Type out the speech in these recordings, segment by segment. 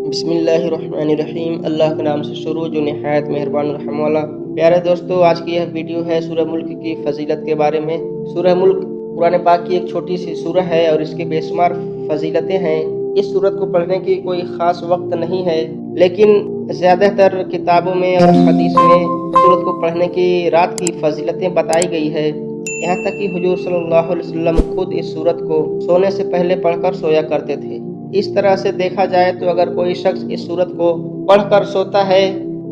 بسم اللہ الرحمن الرحیم۔ اللہ کے نام سے شروع جو نہایت مہربان رحم والا۔ پیارے دوستو، آج کی یہ ویڈیو ہے سورہ ملک کی فضیلت کے بارے میں۔ سورہ ملک قرآن پاک کی ایک چھوٹی سی سورہ ہے اور اس کے بے شمار فضیلتیں ہیں۔ اس سورت کو پڑھنے کی کوئی خاص وقت نہیں ہے، لیکن زیادہ تر کتابوں میں اور حدیث میں سورت کو پڑھنے کی رات کی فضیلتیں بتائی گئی ہے۔ یہاں تک کہ حضور صلی اللہ علیہ وسلم خود اس سورت کو سونے سے پہلے پڑھ کر سویا کرتے تھے۔ اس طرح سے دیکھا جائے تو اگر کوئی شخص اس سورت کو پڑھ کر سوتا ہے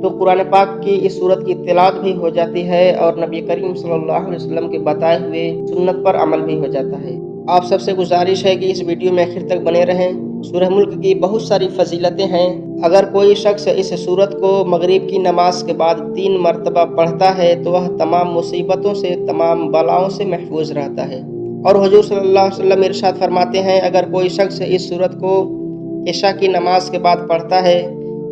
تو قرآن پاک کی اس سورت کی تلاوت بھی ہو جاتی ہے اور نبی کریم صلی اللہ علیہ وسلم کے بتائے ہوئے سنت پر عمل بھی ہو جاتا ہے۔ آپ سب سے گزارش ہے کہ اس ویڈیو میں آخر تک بنے رہیں۔ سورہ ملک کی بہت ساری فضیلتیں ہیں۔ اگر کوئی شخص اس سورت کو مغرب کی نماز کے بعد 3 مرتبہ پڑھتا ہے تو وہ تمام مصیبتوں سے، تمام بلاؤں سے محفوظ رہتا ہے۔ اور حضور صلی اللہ علیہ وسلم ارشاد فرماتے ہیں، اگر کوئی شخص اس سورت کو عشاء کی نماز کے بعد پڑھتا ہے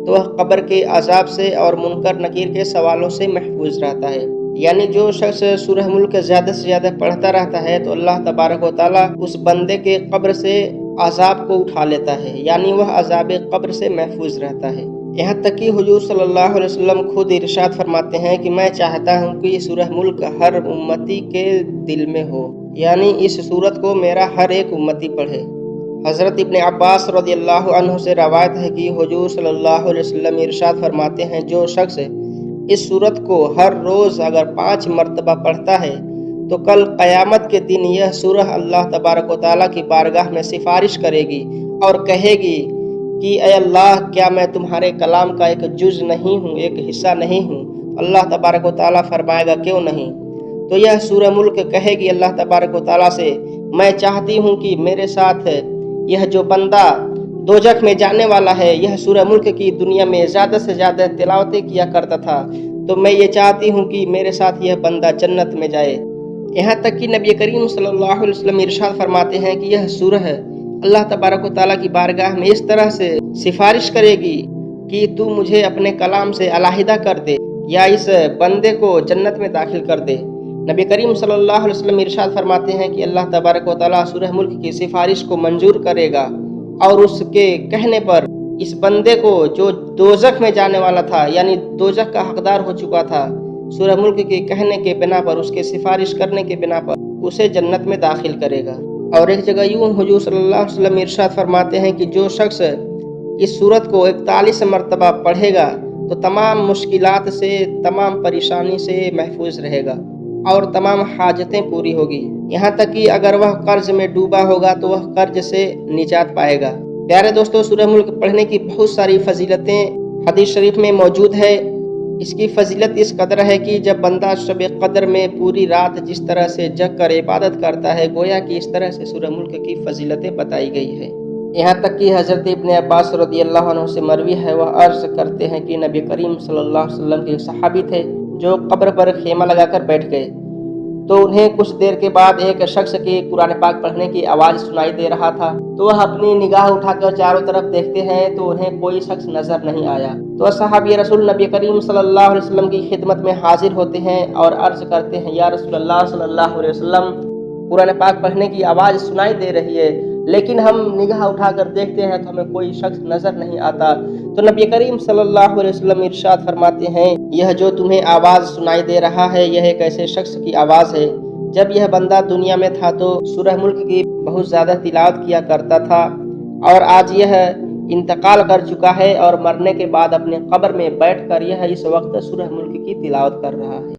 تو وہ قبر کے عذاب سے اور منکر نکیر کے سوالوں سے محفوظ رہتا ہے۔ یعنی جو شخص سورہ ملک زیادہ سے زیادہ پڑھتا رہتا ہے تو اللہ تبارک و تعالیٰ اس بندے کے قبر سے عذاب کو اٹھا لیتا ہے، یعنی وہ عذاب قبر سے محفوظ رہتا ہے۔ یہاں تک کہ حضور صلی اللہ علیہ وسلم خود ارشاد فرماتے ہیں کہ میں چاہتا ہوں کہ یہ سورہ ملک ہر امتی کے دل میں ہو، یعنی اس سورت کو میرا ہر ایک امتی پڑھے۔ حضرت ابن عباس رضی اللہ عنہ سے روایت ہے کہ حضور صلی اللہ علیہ وسلم ارشاد فرماتے ہیں، جو شخص اس سورت کو ہر روز اگر 5 مرتبہ پڑھتا ہے تو کل قیامت کے دن یہ سورہ اللہ تبارک و تعالیٰ کی بارگاہ میں سفارش کرے گی اور کہے گی کہ اے اللہ، کیا میں تمہارے کلام کا ایک جز نہیں ہوں، ایک حصہ نہیں ہوں؟ اللہ تبارک و تعالیٰ فرمائے گا کیوں نہیں؟ تو یہ سورہ ملک کہے گی اللہ تبارک و تعالیٰ سے، میں چاہتی ہوں کہ میرے ساتھ یہ جو بندہ دوزخ میں جانے والا ہے، یہ سورہ ملک کی دنیا میں زیادہ سے زیادہ تلاوتیں کیا کرتا تھا، تو میں یہ چاہتی ہوں کہ میرے ساتھ یہ بندہ جنت میں جائے۔ یہاں تک کہ نبی کریم صلی اللہ علیہ وسلم ارشاد فرماتے ہیں کہ یہ سورہ اللہ تبارک و تعالیٰ کی بارگاہ میں اس طرح سے سفارش کرے گی کہ تو مجھے اپنے کلام سے علیحدہ کر دے یا اس بندے کو جنت میں داخل کر دے۔ نبی کریم صلی اللہ علیہ وسلم ارشاد فرماتے ہیں کہ اللہ تبارک و تعالیٰ سورہ ملک کی سفارش کو منظور کرے گا اور اس کے کہنے پر اس بندے کو جو دوزخ میں جانے والا تھا، یعنی دوزخ کا حقدار ہو چکا تھا، سورہ ملک کے کہنے کے بنا پر، اس کے سفارش کرنے کے بنا پر اسے جنت میں داخل کرے گا۔ اور ایک جگہ یوں حضور صلی اللہ علیہ وسلم ارشاد فرماتے ہیں کہ جو شخص اس سورت کو 41 مرتبہ پڑھے گا تو تمام مشکلات سے، تمام پریشانی سے محفوظ رہے گا اور تمام حاجتیں پوری ہوگی۔ یہاں تک کہ اگر وہ قرض میں ڈوبا ہوگا تو وہ قرض سے نجات پائے گا۔ پیارے دوستو، سورہ ملک پڑھنے کی بہت ساری فضیلتیں حدیث شریف میں موجود ہے۔ اس کی فضیلت اس قدر ہے کہ جب بندہ شب قدر میں پوری رات جس طرح سے جگ کر عبادت کرتا ہے، گویا کہ اس طرح سے سورہ ملک کی فضیلتیں بتائی گئی ہے۔ یہاں تک کہ حضرت ابن عباس رضی اللہ عنہ سے مروی ہے، وہ عرض کرتے ہیں کہ نبی کریم صلی اللہ علیہ وسلم کے صحابی تھے جو قبر پر خیمہ لگا کر بیٹھ گئے، تو انہیں کچھ دیر کے بعد ایک شخص کی قرآن پاک پڑھنے کی آواز سنائی دے رہا تھا، تو وہ اپنی نگاہ اٹھا کر چاروں طرف دیکھتے ہیں تو انہیں کوئی شخص نظر نہیں آیا۔ تو صحابی رسول نبی کریم صلی اللہ علیہ وسلم کی خدمت میں حاضر ہوتے ہیں اور عرض کرتے ہیں، یا رسول اللہ صلی اللہ علیہ وسلم، قرآن پاک پڑھنے کی آواز سنائی دے رہی ہے، لیکن ہم نگاہ اٹھا کر دیکھتے ہیں تو ہمیں کوئی شخص نظر نہیں آتا۔ تو نبی کریم صلی اللہ علیہ وسلم ارشاد فرماتے ہیں، یہ جو تمہیں آواز سنائی دے رہا ہے یہ ایک ایسے شخص کی آواز ہے، جب یہ بندہ دنیا میں تھا تو سورہ ملک کی بہت زیادہ تلاوت کیا کرتا تھا، اور آج یہ انتقال کر چکا ہے اور مرنے کے بعد اپنے قبر میں بیٹھ کر یہ اس وقت سورہ ملک کی تلاوت کر رہا ہے۔